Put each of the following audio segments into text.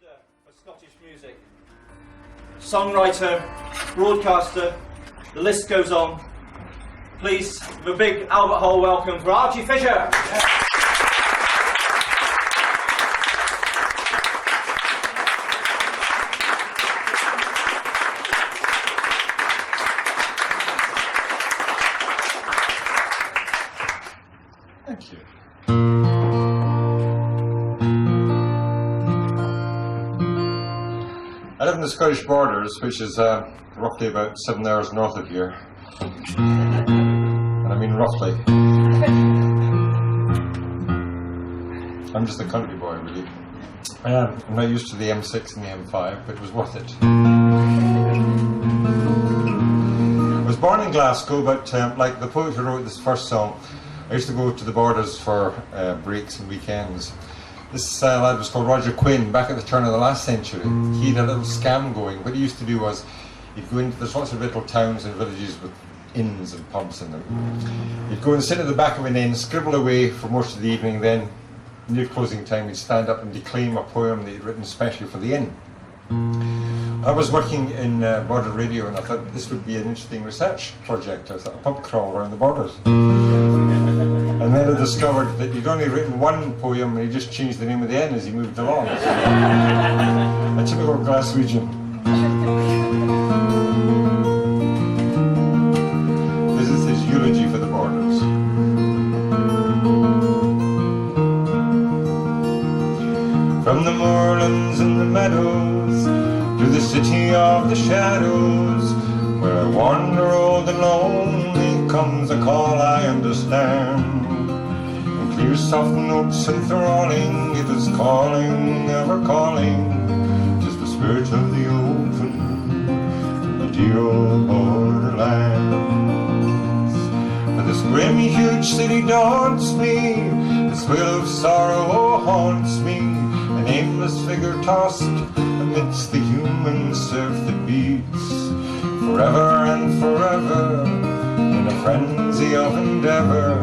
wonder of Scottish music. Songwriter, broadcaster, the list goes on. Please give a big Albert Hall welcome for Archie Fisher. Thank you. I live in the Scottish Borders, which is roughly about 7 hours north of here. And I mean roughly. I'm just a country boy, really. I'm not used to the M6 and the M5, but it was worth it. I was born in Glasgow, but like the poet who wrote this first song, I used to go to the Borders for breaks and weekends. This lad was called Roger Quinn, back at the turn of the last century. He had a little scam going. What he used to do was, he'd go into, there's lots of little towns and villages with inns and pubs in them. He'd go and sit at the back of an inn, scribble away for most of the evening, then near closing time he'd stand up and declaim a poem that he'd written especially for the inn. I was working in border radio and I thought this would be an interesting research project. I thought a pub crawl around the Borders. And then I discovered that he'd only written one poem and he just changed the name of the inn as he moved along. A typical Glaswegian. This is his eulogy for the Borders. From the moorlands and the meadows to the city of the shadows, where I wander old and lonely, comes a call I understand. In clear soft notes enthralling, it is calling, ever calling. 'Tis the spirit of the open from the dear old borderlands. And this grim huge city daunts me, this wheel of sorrow haunts me, an aimless figure tossed amidst the human surf that beats forever and forever in a frenzy of endeavor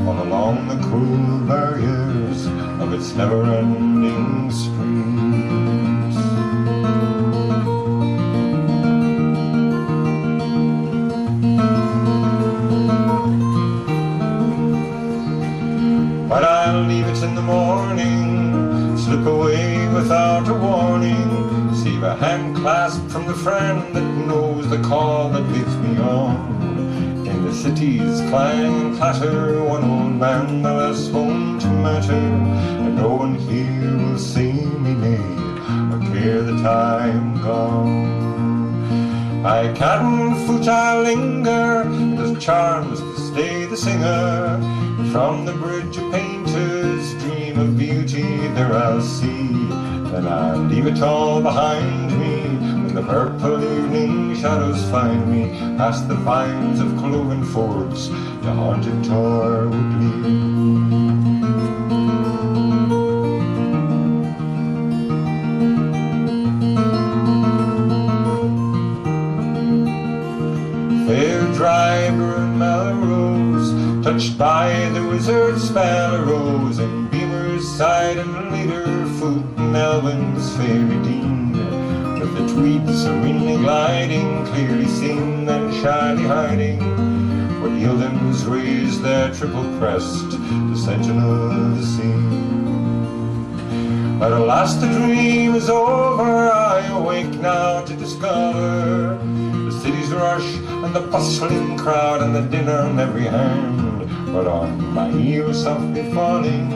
all along the cruel barriers of its never-ending streams. But I'll leave it in the morning, slip away without a warning, receive a hand clasp from the friend that knows the call that leads me on. In the city's clang and clatter, one old man the less home to matter, and no one here will say me nay, or care that I am gone. I can't foot I linger, there's charms to stay the singer, and from the bridge of painters dream of beauty there I'll see. Then I'll leave it all behind me when the purple evening shadows find me, past the vines of cloven fords to haunted Torwood Lea. Fair Driver and Melrose, touched by the wizard's spell, arose, and Beamer's side and leader foot and Elwyn's fairy dean, with the tweed serenely gliding, clearly seen and shyly hiding, where Eildon's raised their triple crest, the sentinel of the sea. But alas, the dream is over, I awake now to discover the city's rush and the bustling crowd and the din on every hand. But on my ears softly falling,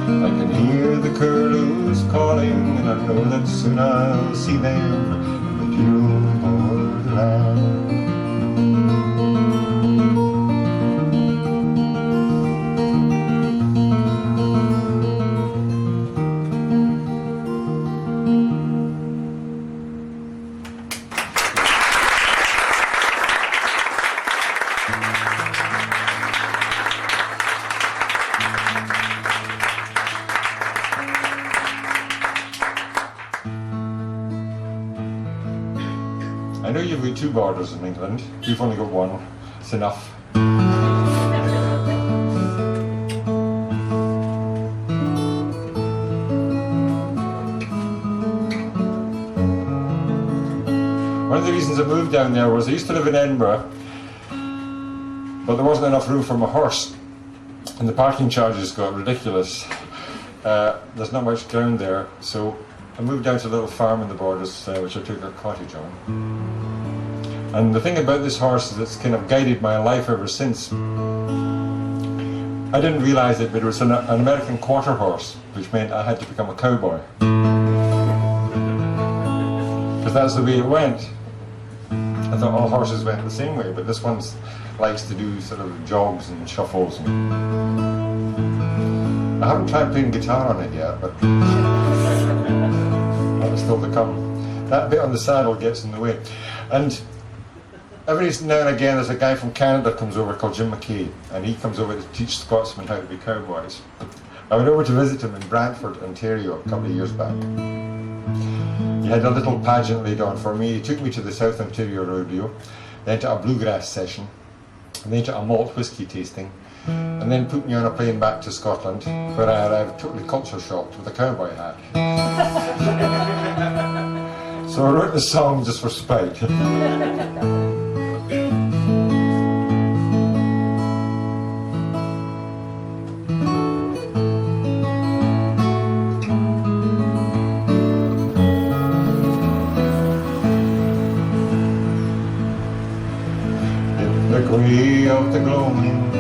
I can hear the curlews calling, and I know that soon I'll see them in the dear old borderland. I know you've got two borders in England. We've only got one. It's enough. One of the reasons I moved down there was I used to live in Edinburgh, but there wasn't enough room for my horse, and the parking charges got ridiculous. There's not much ground there, so I moved down to a little farm in the Borders, which I took a cottage on. And the thing about this horse is it's kind of guided my life ever since. I didn't realise it, but it was an American quarter horse, which meant I had to become a cowboy. Because that's the way it went. I thought all horses went the same way, but this one likes to do sort of jogs and shuffles. I haven't tried playing guitar on it yet, but that's still to come. That bit on the saddle gets in the way. And every now and again there's a guy from Canada comes over called Jim McKay, and he comes over to teach Scotsmen how to be cowboys. I went over to visit him in Brantford, Ontario a couple of years back. He had a little pageant laid on for me. He took me to the South Ontario Rodeo, then to a bluegrass session, and then to a malt whiskey tasting, and then put me on a plane back to Scotland, where I arrived totally culture shocked with a cowboy hat. So I wrote the song just for spite. Way of the gloaming,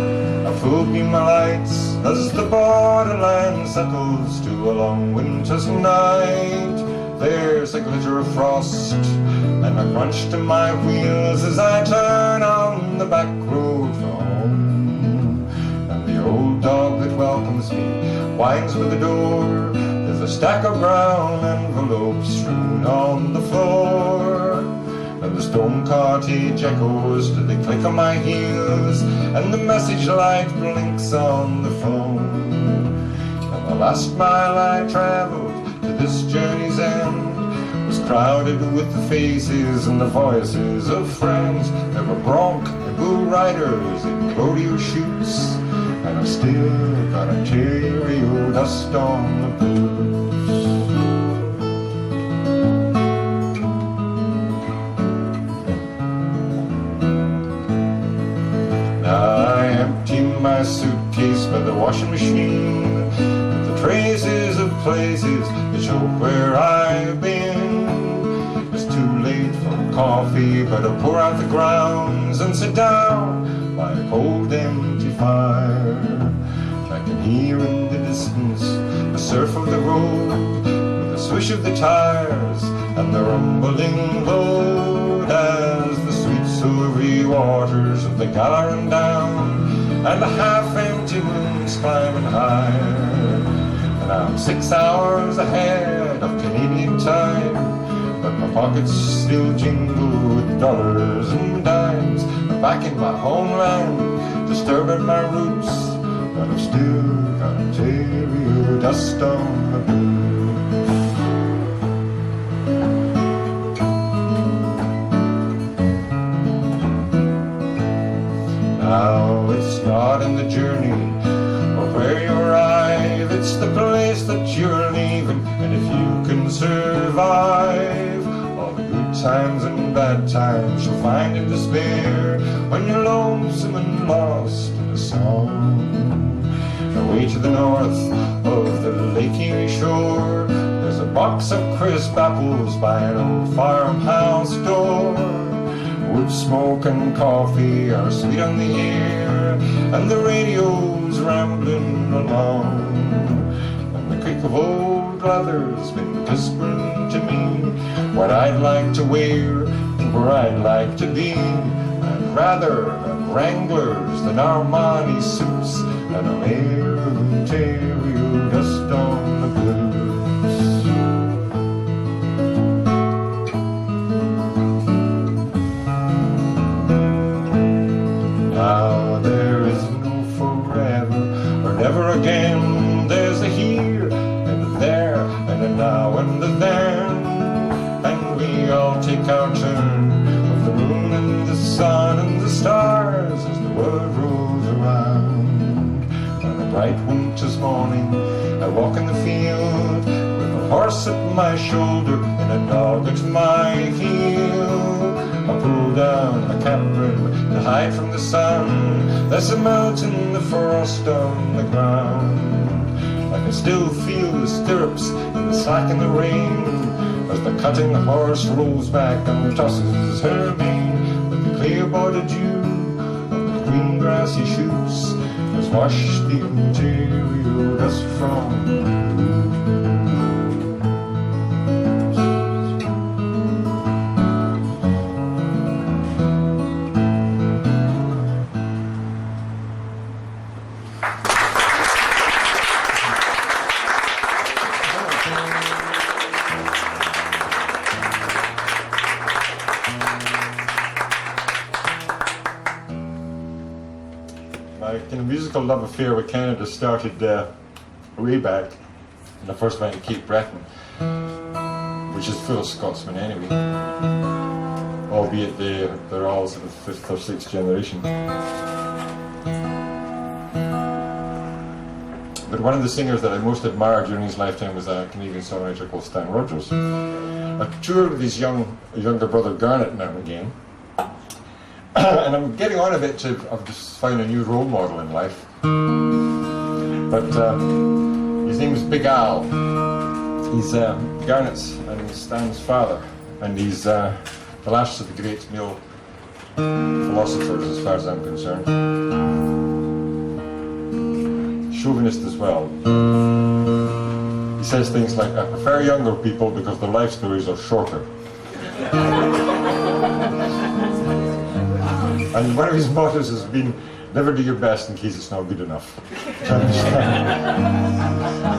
a full beam of lights, as the borderland settles to a long winter's night. There's a glitter of frost and a crunch to my wheels as I turn on the back road home. And the old dog that welcomes me whines with the door. There's a stack of brown envelopes strewn on the floor. And the stone cottage echoes to the click of my heels, and the message light blinks on the phone. And the last mile I travelled to this journey's end was crowded with the faces and the voices of friends. There were bronc and bull riders in rodeo shoots, and I've still got Ontario dust on the boots. I empty my suitcase by the washing machine with the traces of places that show where I've been. It's too late for coffee, but I pour out the grounds and sit down by a cold empty fire. I can hear in the distance the surf of the road with the swish of the tires and the rumbling load as the sweet silvery waters of the Gala run down and the half-empty moon's climbing higher. And I'm 6 hours ahead of Canadian time, but my pockets still jingle with dollars and dimes. I'm back in my homeland, disturbing my roots, but I've still got Ontario dust on my boots. Now it's not in the journey or where you arrive, it's the place that you're leaving. And if you can survive all the good times and bad times you'll find in despair when you're lonesome and lost in a song. Away to the north of the Lake Erie shore, there's a box of crisp apples by an old farmhouse door. Wood smoke and coffee are sweet on the air, and the radio's rambling along. And the creak of old leather's been whispering to me what I'd like to wear and where I'd like to be. I'd rather have Wranglers than Armani suits and a layer of Ontario dust on the blues. Now there is no forever or never again. There's a here and a there and a now and a then, and we all take our turn of the moon and the sun and the stars as the world rolls around. On a bright winter's morning I walk in the field with a horse at my shoulder and a dog at my heel. down a cabin to hide from the sun. There's a mountain, the frost on the ground. I can still feel the stirrups in the slack in the rain as the cutting horse rolls back and tosses her mane. But the clear border dew of the green grassy shoots has washed the interior dust from. My kind of musical love affair with Canada started way back when I first went to Cape Breton, which is full of Scotsmen anyway, albeit they're all sort of 5th or 6th generation. But one of the singers that I most admired during his lifetime was a Canadian songwriter called Stan Rogers. I toured with his younger brother Garnet now and again. And I'm getting on a bit I've just found a new role model in life. But his name is Big Al. He's Garnet's and Stan's father. And he's the last of the great male philosophers as far as I'm concerned. Chauvinist as well. He says things like, I prefer younger people because their life stories are shorter. And one of his mottos has been, never do your best in case it's not good enough. But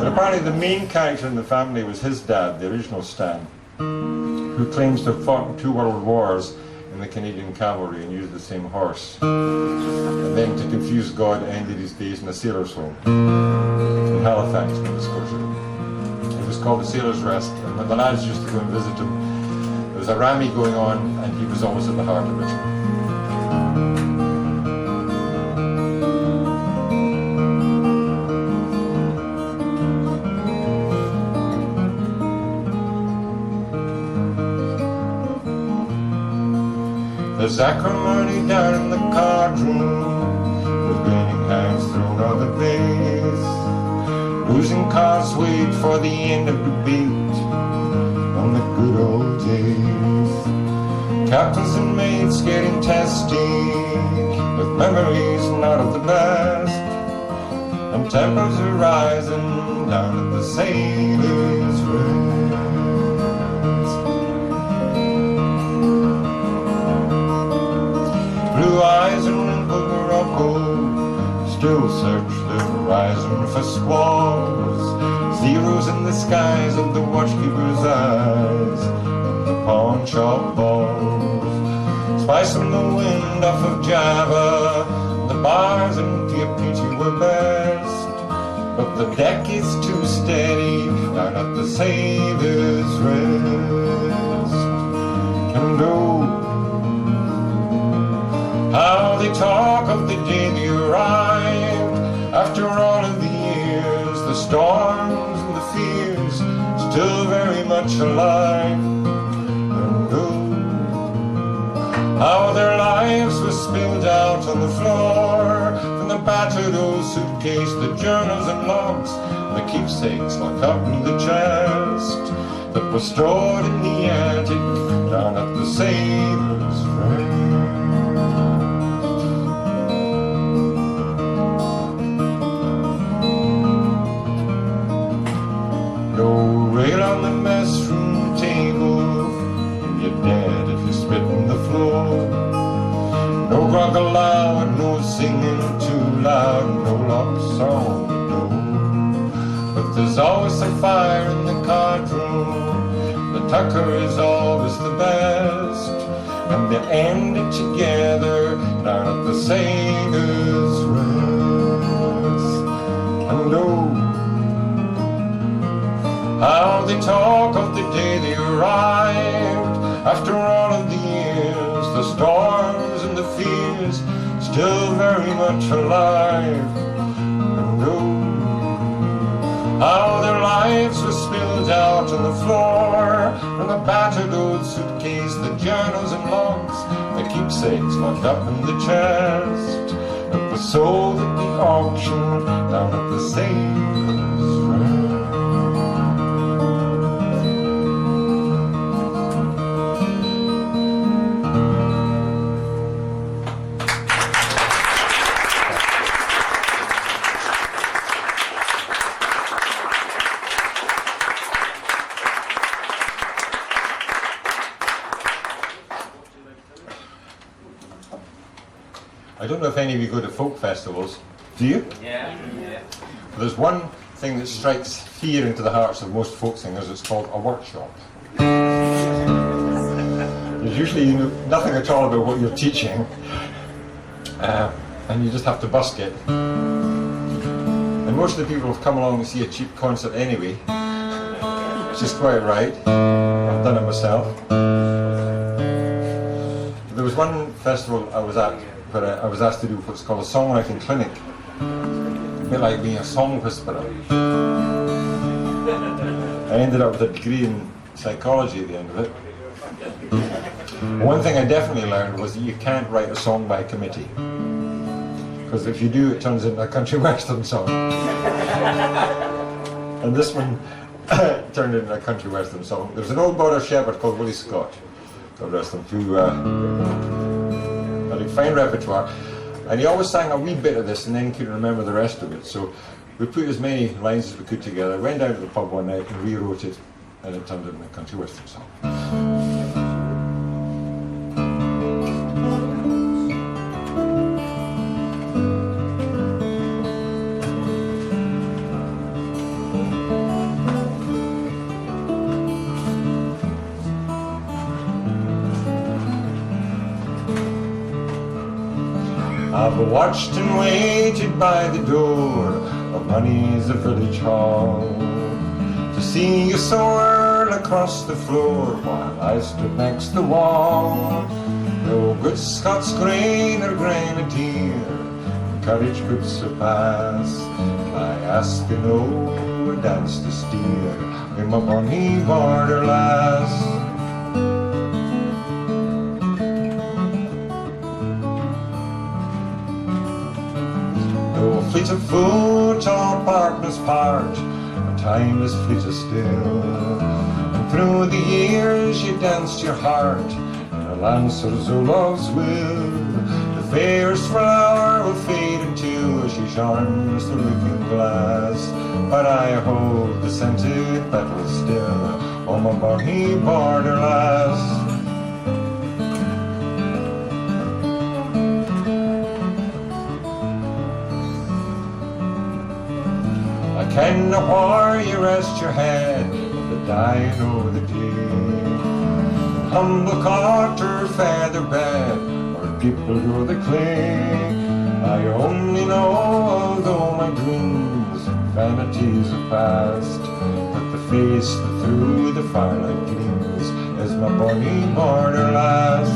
apparently the main character in the family was his dad, the original Stan, who claims to have fought in 2 world wars in the Canadian cavalry and used the same horse. And then, to confuse God, ended his days in a sailor's home in Halifax, Nova Scotia. It was called the Sailor's Rest, and when the lads used to go and visit him, there was a rammy going on, and he was always at the heart of it. There's acrimony down in the cardroom, with grinning hands thrown on the base. Losing cards wait for the end of debate on the good old days. Captains and mates getting testy, with memories not of the best. And tempers are rising down at the Sailor's Rest. Blue eyes and wrinkled Morocco still search the horizon for squalls. Zeros in the skies of the watchkeeper's eyes, and the pawn shop balls. Spice on the wind off of Java, the bars in Piapiti were best. But the deck is too steady down at the Sailor's Rest. And oh, how they talk of the day they arrived. After all of the years, the storms and the fears, still very much alive. And oh, how their lives were spilled out on the floor, from the battered old suitcase, the journals and logs, and the keepsakes locked up in the chest that was stored in the attic down at the Sailor's Rest. No rail on the mess room table, and you're dead if you spit on the floor. No grog allowed, no singing too loud, no love song, no. But there's always a fire in the card room, the tucker is always the best, and they end it together down at the Sailor's Rest. And oh, how they talk of the day they arrived. After all of the years, the storms and the fears, still very much alive. And oh, how their lives were spilled out on the floor, and the battered old suitcase, the journals and logs, the keepsakes locked up in the chest that was sold at the auction down at the Savers' Rest. I don't know if any of you go to folk festivals. Do you? Yeah. There's one thing that strikes fear into the hearts of most folk singers. It's called a workshop. There's usually nothing at all about what you're teaching, and you just have to busk it. And most of the people have come along to see a cheap concert anyway, which is quite right. I've done it myself. There was one festival I was at where I was asked to do what's called a songwriting clinic, a bit like being a song whisperer. I ended up with a degree in psychology at the end of it. One thing I definitely learned was that you can't write a song by committee, because if you do, it turns into a country western song. And this one turned into a country western song. There was an old border shepherd called Willie Scott, God rest him, who had a fine repertoire, and he always sang a wee bit of this and then couldn't remember the rest of it. So we put as many lines as we could together, went down to the pub one night and rewrote it, and it turned into a country western song. I've watched and waited by the door of money's a village hall to see you soar across the floor while I stood next the wall. No good Scots grain or grenadier, courage could surpass. I ask you no a dance to steer in my bonny border lass. Fleet of foot or partner's part, but time is fleeter still. And through the years you danced your heart in a Lancer's Olaf's will. The fairest flower will fade into as she charms the looking glass, but I hold the scented petal still, oh my bonny border lass. Ken where you rest your head, the dying o' the day. Humble cot or feather bed, or deep below the clay. I only know, although my dreams and vanities are past, that the face that through the firelight gleams is my bonny border lass.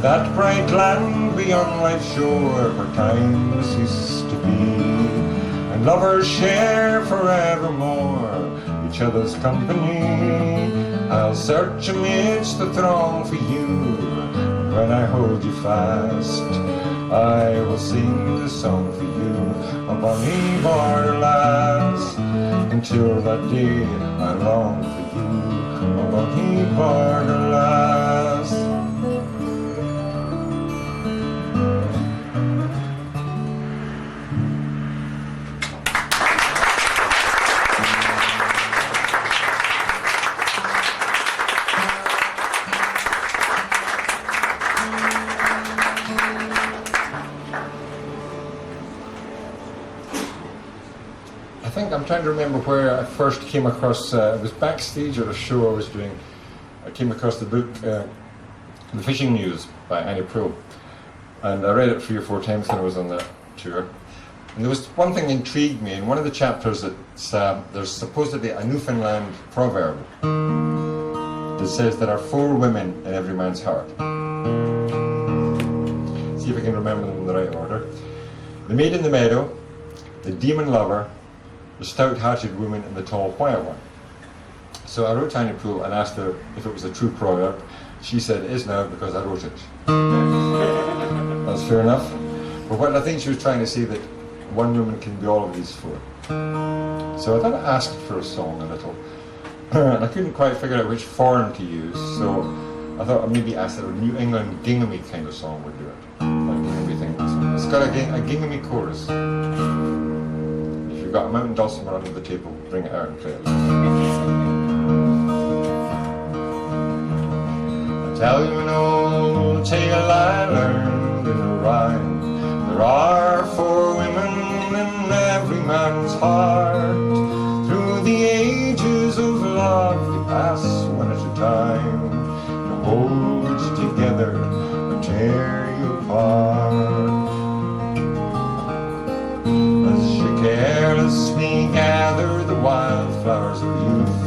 That bright land beyond life's shore, where time ceases to be, and lovers share forevermore each other's company. I'll search amidst the throng for you, and when I hold you fast, I will sing this song for you, a bonny border lass. Until that day I long for you, a bonny border lass. trying to remember where I first came across, it was backstage at a show I was doing. I came across the book, The Fishing News by Annie Proulx. And I read it 3 or 4 times when I was on that tour. And there was one thing that intrigued me. In one of the chapters, there's supposedly a Newfoundland proverb that says there are 4 women in every man's heart. See if I can remember them in the right order. The maid in the meadow, the demon lover, the stout-hearted woman, and the tall quiet one. So I wrote to Annie Proulx and asked her if it was a true proverb. She said it is now because I wrote it. That's fair enough. But what I think she was trying to say that one woman can be all of these 4. So I thought I asked for a song a little. And I couldn't quite figure out which form to use, so I thought I'd maybe ask that a New England ginghamy kind of song would do it. Like ginghamy thing. It's got a ginghamy chorus. If you've got a mountain dulcimer under the table, bring it out and play it. I'll tell you an old tale I learned in a rhyme. There are 4 women in every man's heart. Through the ages of love they pass one at a time. To hold you together or tear you apart. As you carelessly gather the wildflowers of youth,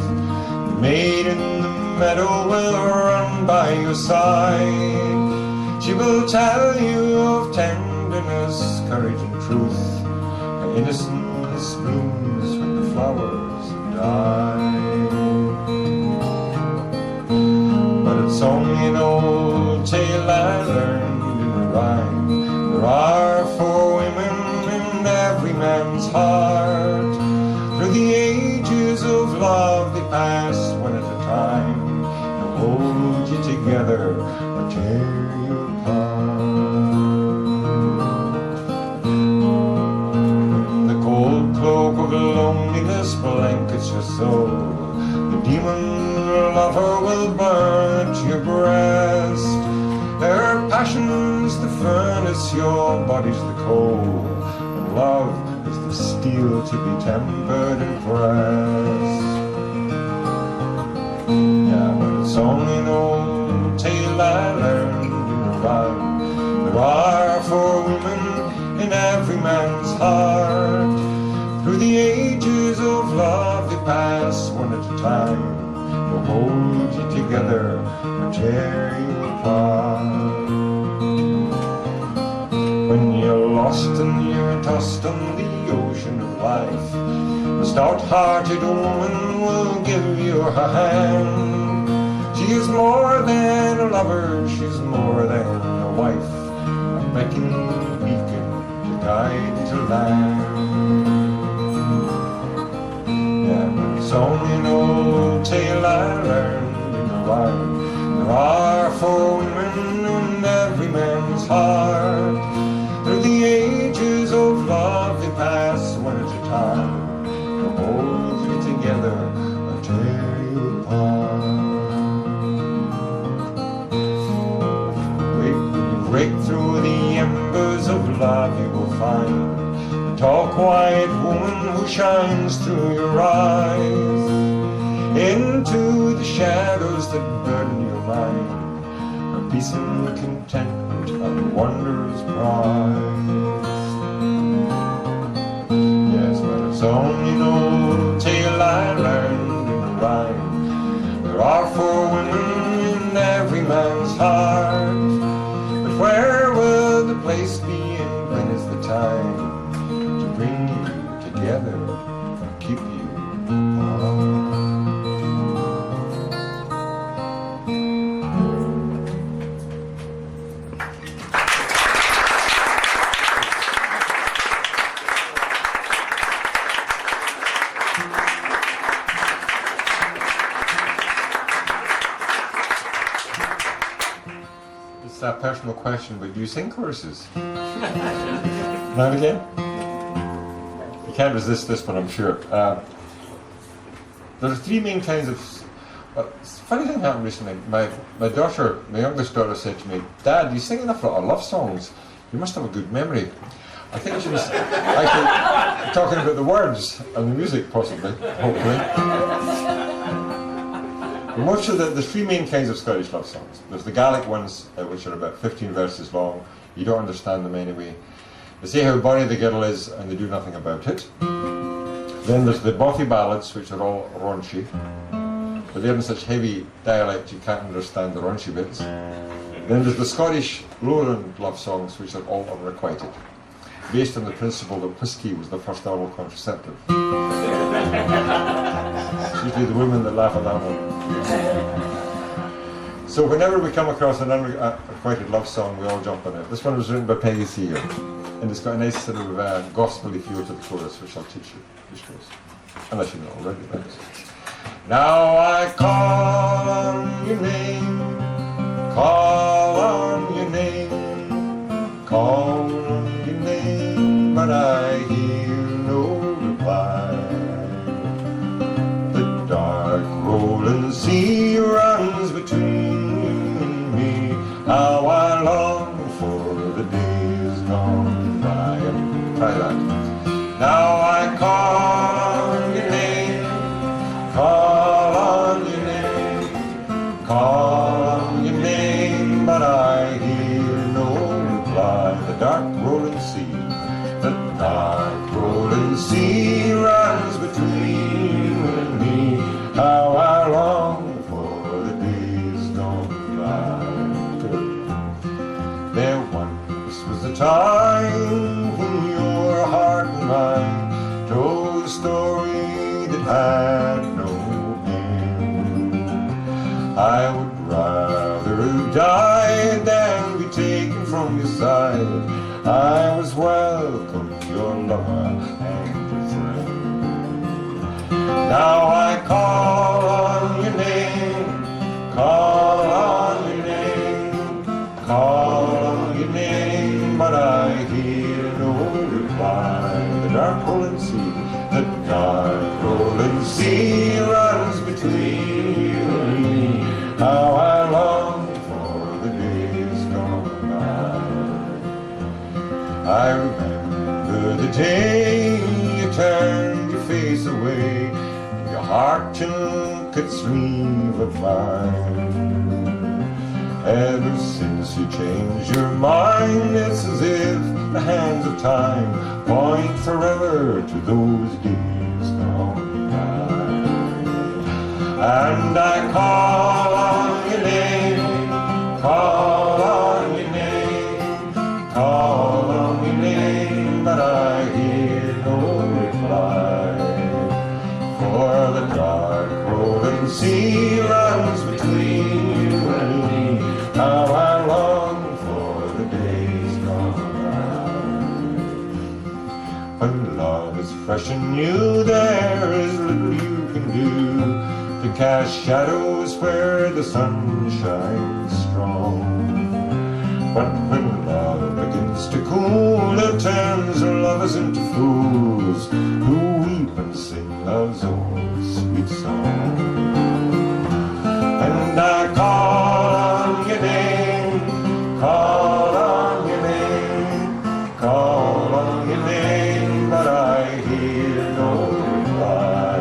the maid in the meadow will run by your side. She will tell you of tenderness, courage and truth. Her innocence blooms when the flowers die. But it's only an old tale I learned in a rhyme. There are 4 women in every man's heart. Through the ages of love they pass one at a time. To hold you together or tear you apart. The cold cloak of loneliness blankets your soul. The demon lover will burn at your breast. Her passion's the furnace, your body's the coal. And love is the steel to be tempered and pressed. Yeah, but it's only an old tale I learned in a rhyme. There are 4 women in every man's heart. Through the ages of love they pass one at a time. To hold you together or tear you apart. When you're lost and you're tossed on the ocean of life, the stout-hearted woman will give you her hand. She is more than a lover, she's more than a wife, a beckoning beacon to guide to land. Yeah, but it's only an old tale I learned in a rhyme. There are 4 women in every man's heart. Through the ages of love they pass one at a time. To hold you together or tear you apart. When you break through the embers of love you will find a tall quiet woman who shines through your eyes. Into the shadows that burden your mind, her peace and contentment and wondrous prize. Yes, but it's only an old tale I learned in a rhyme. There are 4 women in every man's heart. But where will the place be and when is the time to bring you together or keep you apart? A personal question, but do you sing choruses? Now and again? You can't resist this one, I'm sure. There are 3 main kinds of... funny thing happened recently. My youngest daughter said to me, "Dad, you sing an awful lot of love songs. You must have a good memory." I think she was actually talking about the words and the music, possibly, hopefully. Most of there's three main kinds of Scottish love songs. There's the Gaelic ones, which are about 15 verses long. You don't understand them anyway. They say how bonny the girl is, and they do nothing about it. Then there's the bothy ballads, which are all raunchy, but they're in such heavy dialect you can't understand the raunchy bits. Then there's the Scottish Lowland love songs, which are all unrequited, based on the principle that whiskey was the first oral contraceptive. It's usually the women that laugh at that one. So whenever we come across an unrequited love song, we all jump on it. This one was written by Peggy Seeger, and it's got a nice sort of gospel-y feel to the chorus, which I'll teach you, which goes, unless you know already. Thanks. Now I call on your name, call on your name, call on your name, but I hear no reply. The dark rolling sea runs between you and me. How I long for the days gone by. And try that. Now I call on your name, call on your name, call on your name, but I hear no reply. The dark rolling sea, the dark rolling sea runs between you and me. How I long for the days gone by. There once was a time when your heart and mine told a story that had no end. I would rather have died than be taken from your side. I was welcome, your lover and your friend. Now I call on your name, call on your name, call on your name, but I hear no reply. The dark rolling sea, the dark rolling sea runs between you and me. How I long for the days gone by. I remember the day you turned your face away, your heart took its leave of mine. Ever since you changed your mind, it's as if the hands of time point forever to those days gone by. And I call on your name, call on your name, call on your name, but I hear no reply. For the dark rolling sea runs between you and me. How I long for the days gone by. When love is fresh and new, there is little you can do to cast shadows where the sun shines strong. But when love begins to cool, it turns lovers into fools who weep and sing love's old sweet song. And I call on your name, call on your name, call on your name, but I hear no reply.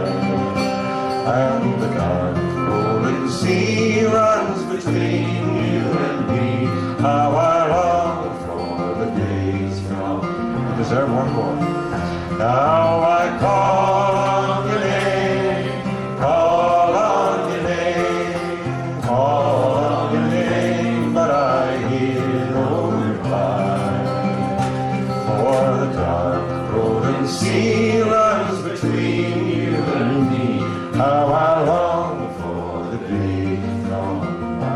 And the dark rolling sea runs between you and me. How I long for the days gone. You deserve one more. Now I call on your name, call on your name, call on your name, but I hear no reply. For the dark rolling sea runs between you and me. How I long for the days gone by.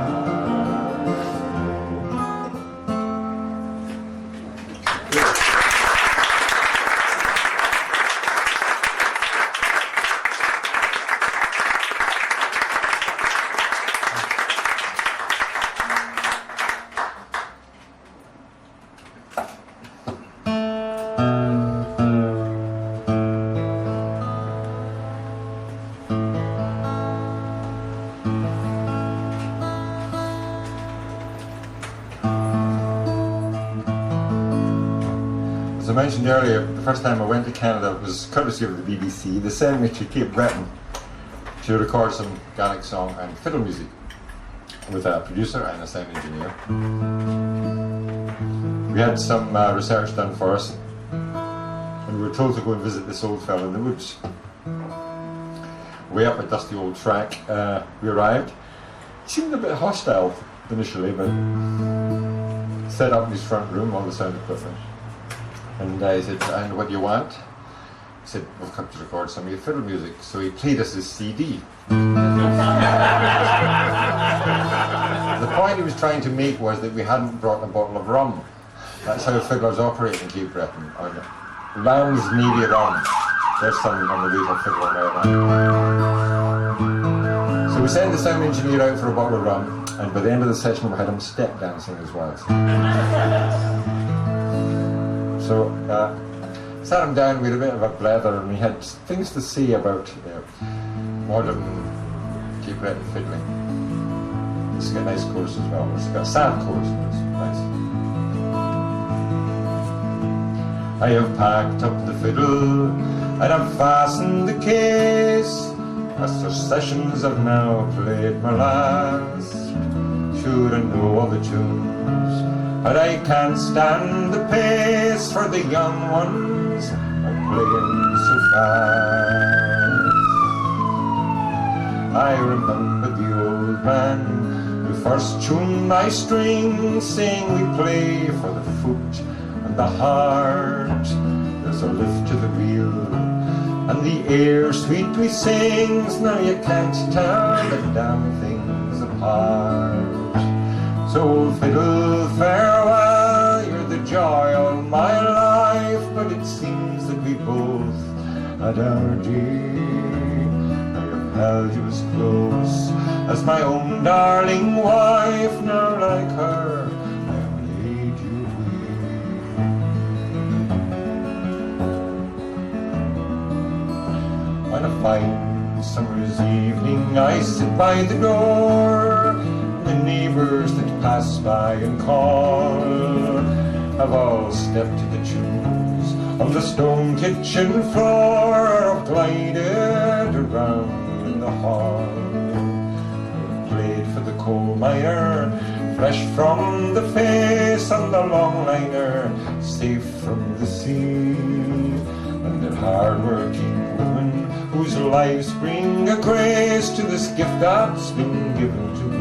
mentioned earlier, the first time I went to Canada was courtesy of the BBC. They sent me to Cape Breton to record some Gaelic song and fiddle music with a producer and a sound engineer. We had some research done for us, and we were told to go and visit this old fellow in the woods. Way up a dusty old track, we arrived. He seemed a bit hostile initially, but set up in his front room all the sound equipment. And I said, "And what do you want?" He said, "We've come to record some of your fiddle music." So he played us his CD. The point he was trying to make was that we hadn't brought a bottle of rum. That's how fiddlers operate in Cape Breton. Lamb's Navy rum. There's some on the way for fiddler right now. So we sent the sound engineer out for a bottle of rum, and by the end of the session we had him step dancing as well. So sat him down, we had a bit of a blather, and we had things to say about modern Cape Breton fiddling. It's got a nice chorus as well. It's got a sad chorus, but it's nice. I have packed up the fiddle and I've fastened the case. As sessions I've now played my last. Sure I know all the tunes, but I can't stand the pace for the young ones are playing so fast. I remember the old man who first tuned my strings, saying we play for the foot and the heart. There's a lift to the wheel and the air sweetly sings. Now you can't tell the damn things apart. So fiddle, farewell, you're the joy of my life, but it seems that we both had our day. I have held you as close as my own darling wife. Now like her, I have laid you away. On a fine summer's evening I sit by the door. The neighbours that pass by and call have all stepped to the tunes on the stone kitchen floor, or have glided around in the hall. I've played for the coal miner, fresh from the face, and the long liner, safe from the sea, and the hard-working women whose lives bring a grace to this gift that's been given to me.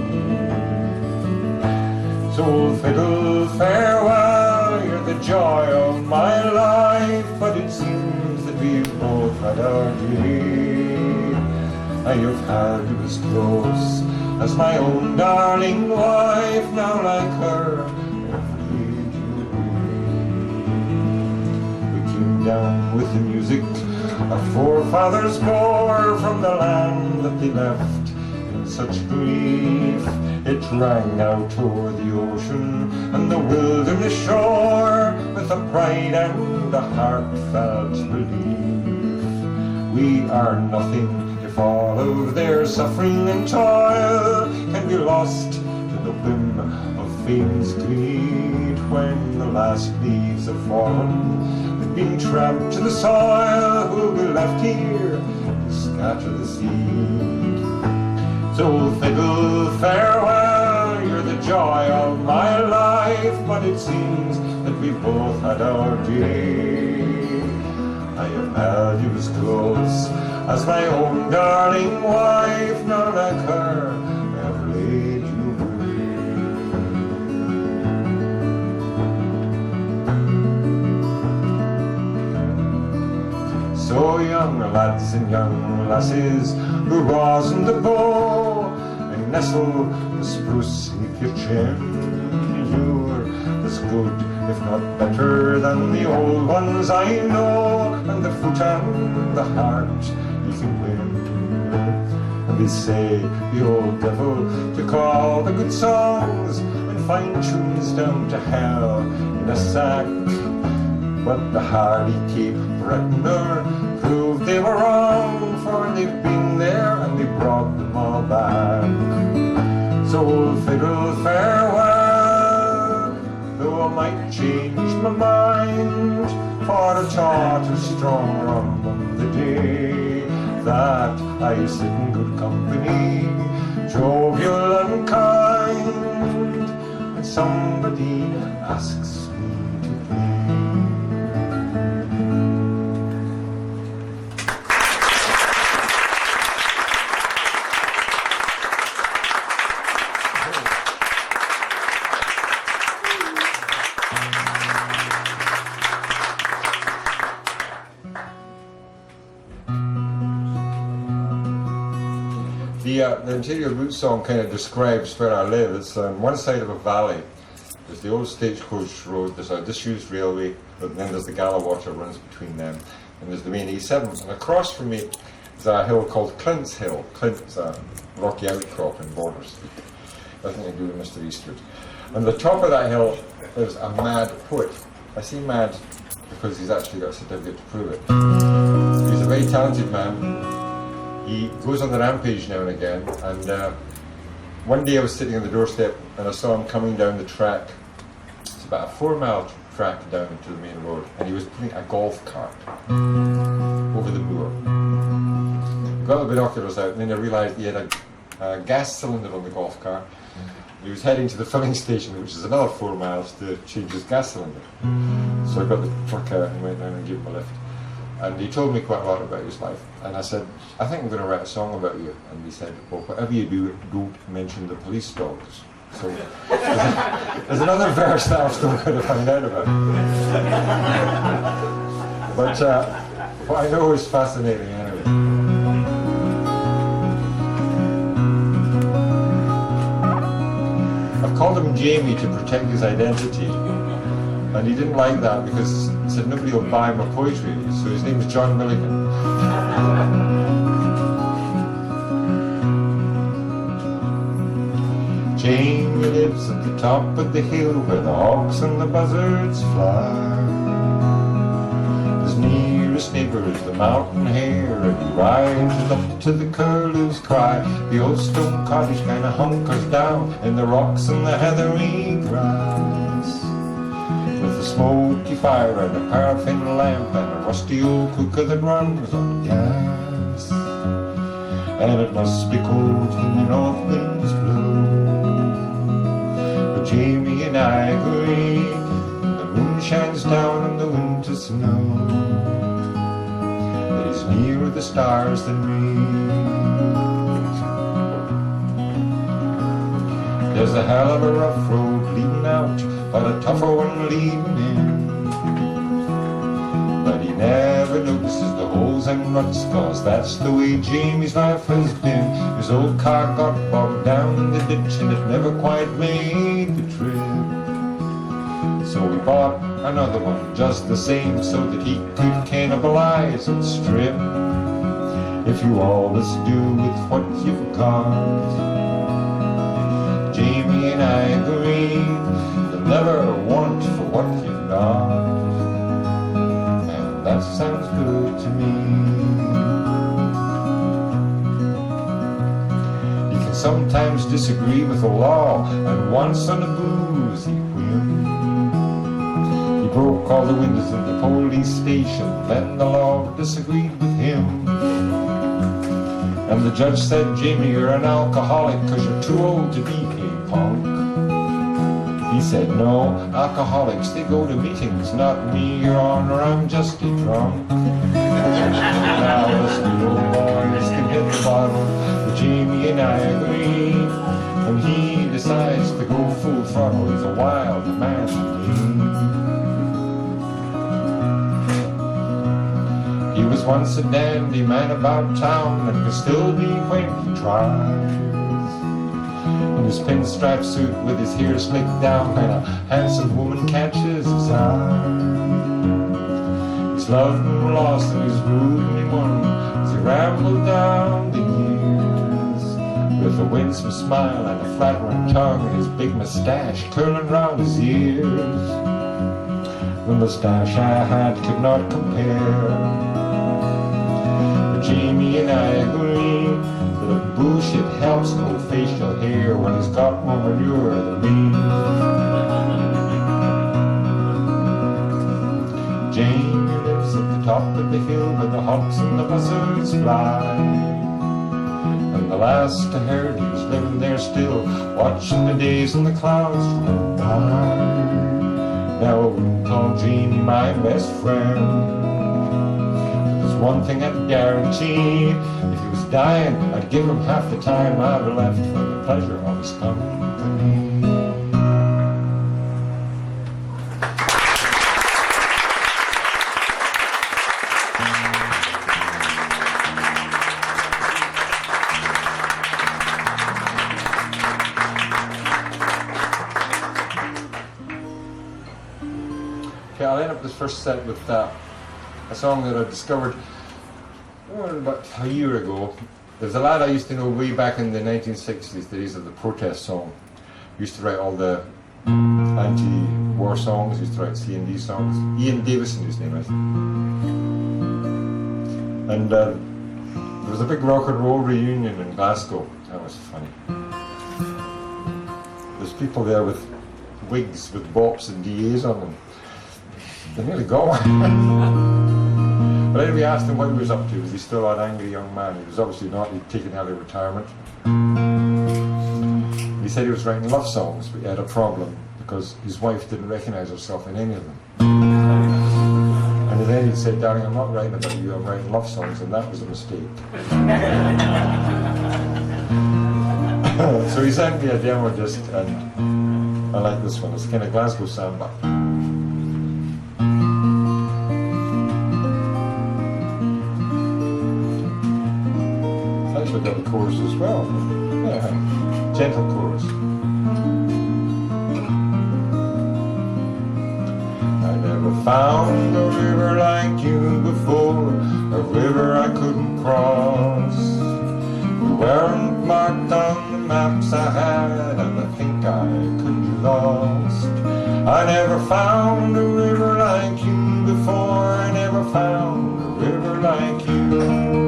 So fiddle, farewell, you're the joy of my life, but it seems that we've both had our day. I have had you as close as my own darling wife. Now like her, I've laid you away. We came down with the music our forefathers bore from the land that they left in such grief. It rang out o'er the ocean and the wilderness shore with a pride and a heartfelt belief. We are nothing if all of their suffering and toil can be lost to the whim of fame's greed. When the last leaves have fallen and been tramped to the soil, who'll be left here to scatter the seed? So fiddle, farewell, you're the joy of my life, but it seems that we've both had our day. I have held you as close as my own darling wife. Now like her, I have laid you away. So young lads and young lasses who rosin the bow and nestle the spruce neath your chin, you're as good, if not better, than the old ones I know, and the foot and the heart you can win. And they say the old devil took all the good songs and fine tunes down to hell in a sack, but the hardy Cape Bretoner proved they were wrong, for they've been there and they brought them all back. So fiddle, farewell, though I might change my mind, for a strong rum on the day that I sit in good company, jovial and kind, and somebody asks me to play. The Interior Roots song kind of describes where I live. It's on one side of a valley. There's the old stagecoach road, there's a disused railway, but then there's the Gala Water runs between them, and there's the main E7. And across from me is a hill called Clint's Hill. Clint is a rocky outcrop in Borders. Nothing to do with Mr. Eastwood. On the top of that hill there's a mad poet. I say mad because he's actually got a certificate to prove it. He's a very talented man. He goes on the rampage now and again, and one day I was sitting on the doorstep and I saw him coming down the track. It's about a 4-mile track down into the main road, and he was putting a golf cart over the moor. I got the binoculars out, and then I realised he had a gas cylinder on the golf cart. He was heading to the filling station, which is another 4 miles, to change his gas cylinder. So I got the truck out and went down and gave him a lift. And he told me quite a lot about his life. And I said, I think I'm going to write a song about you. And he said, well, whatever you do, don't mention the police dogs. So there's another verse that I'm still going to find out about. But what I know is fascinating anyway. I've called him Jamie to protect his identity. And he didn't like that because he said nobody will buy my poetry, so his name is John Milligan. Jamie lives at the top of the hill where the hawks and the buzzards fly. His nearest neighbour is the mountain hare, and he rides up to the curlew's cry. The old stone cottage kinda hunkers down in the rocks and the heathery grass, with a smoky fire and a paraffin lamp and a rusty old cooker that runs on gas. And it must be cold when the north winds blow, but Jamie and I agree, the moon shines down on the winter snow, that he's nearer the stars than me. There's a hell of a rough road leading out, but a tougher one leading in. But he never notices the holes and ruts, cause that's the way Jamie's life has been. His old car got bogged down in the ditch and it never quite made the trip. So we bought another one just the same, so that he could cannibalize and strip. If you always do with what you've got, Jamie and I agree, you'll never want for what you've got. And that sounds good to me. You can sometimes disagree with the law, and once on a boozy whim, he broke all the windows in the police station. Then the law disagreed with him. And the judge said, Jamie, you're an alcoholic cause you're too old to be a punk. He said, no, alcoholics, they go to meetings, not me, your honor, I'm just a drunk. Now us little boys can hit the bottle, but Jamie and I agree. When he decides to go full throttle, he's a wild man to me. He was once a dandy man about town, and can still be when he tries. In his pinstripe suit with his hair slicked down, and a handsome woman catches his eye. He's loved and lost and he's rude and he won as he rambled down the years, with a winsome smile and a flattering tongue, and his big moustache curling round his ears. The moustache I had could not compare. Jamie and I agree that a bullshit helps grow facial hair when he's got more manure than me. Jamie lives at the top up at the hill where the hawks and the buzzards fly. And the last I heard, he was living there still, watching the days and the clouds roll by. Now I wouldn't call Jeannie my best friend. There's one thing I can guarantee: if he was dying, I'd give him half the time I've left for the pleasure of his company. Okay, I'll end up this first set with a song that I discovered about a year ago. There's a lad I used to know way back in the 1960s, the days of the protest song. He used to write all the anti-war songs, he used to write C&D songs. Ian Davison, his name is. And there was a big rock and roll reunion in Glasgow. That was funny. There's people there with wigs with bops and DAs on them. They nearly got one. But anyway, I asked him what he was up to. Was he still an angry young man? He was obviously not. He'd taken early retirement. He said he was writing love songs, but he had a problem because his wife didn't recognise herself in any of them. And then he said, "Darling, I'm not writing about you, I'm writing love songs," and that was a mistake. So he sent me a demo disc, and I like this one. It's kind of Glasgow samba. Got the chorus as well. Yeah, gentle chorus. I never found a river like you before, a river I couldn't cross. You weren't marked on the maps I had, and I think I could be lost. I never found a river like you before, I never found a river like you.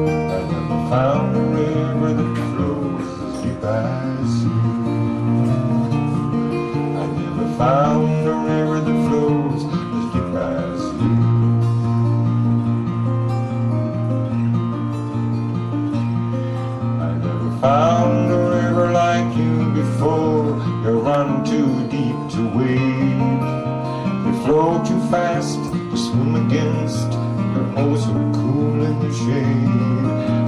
Found a river that flows as deep as you. I never found a river that flows as deep as you. I never found a river like you before. You run too deep to wade. You flow too fast to swim against. You're oh so cool in the shade.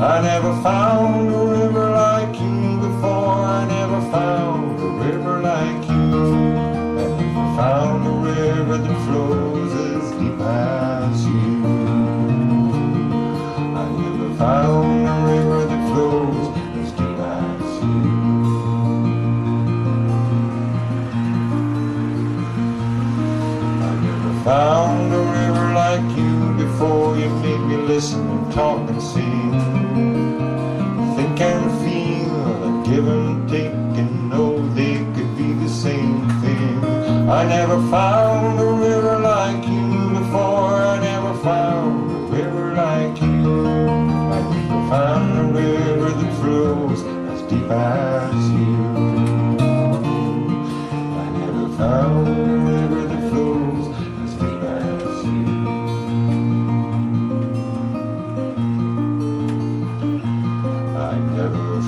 I never found a river like you before. I never found a river like you. I never found a river that flows as deep as you. I never found a river that flows as deep as you. I never found a river like you before. You made me listen and talk and sing. Think and feel and give and take and know they could be the same thing. I never found a river like you before. I never found a river like you. I never found a river that flows as deep as you. I never found a river that flows as deep as you.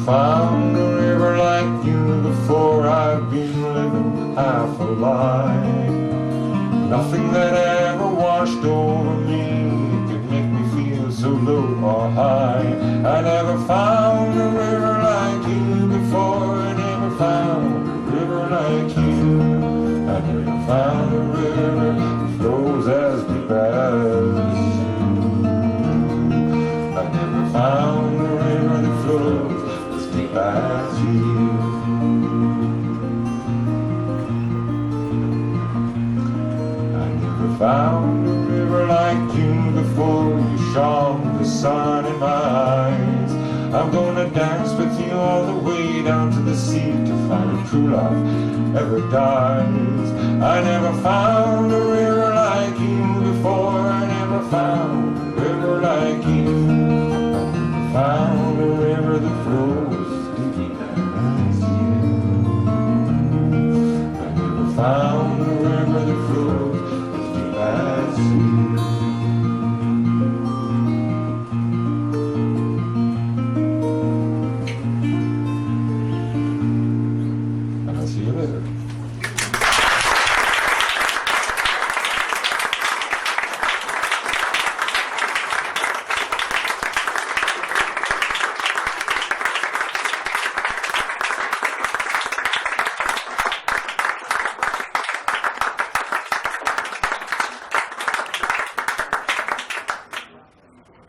Found a river like you before. I've been living half a lie. Nothing that ever washed over me could make me feel so low or high. I never found a river like you before. I never found a river like you. I never found a river that flows as deep as you. I never found a river that flows as you. I never found a river like you before. You shone the sun in my eyes. I'm gonna dance with you all the way down to the sea to find a true love ever dies. I never found a river like you before. I never found a river like you. I never found a river that flows. Found a river that flows as deep as you. See you later.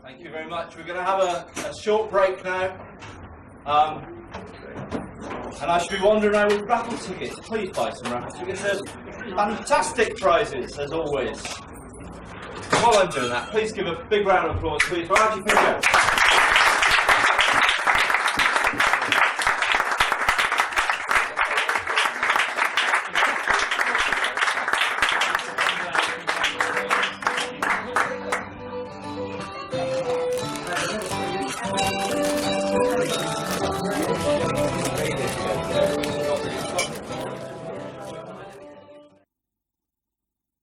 Thank you very much. We're going to have a short break now. And I should be wandering around with raffle tickets. Please buy some raffle tickets. There's fantastic prizes, as always. While I'm doing that, please give a big round of applause, please, for Archie Fisher.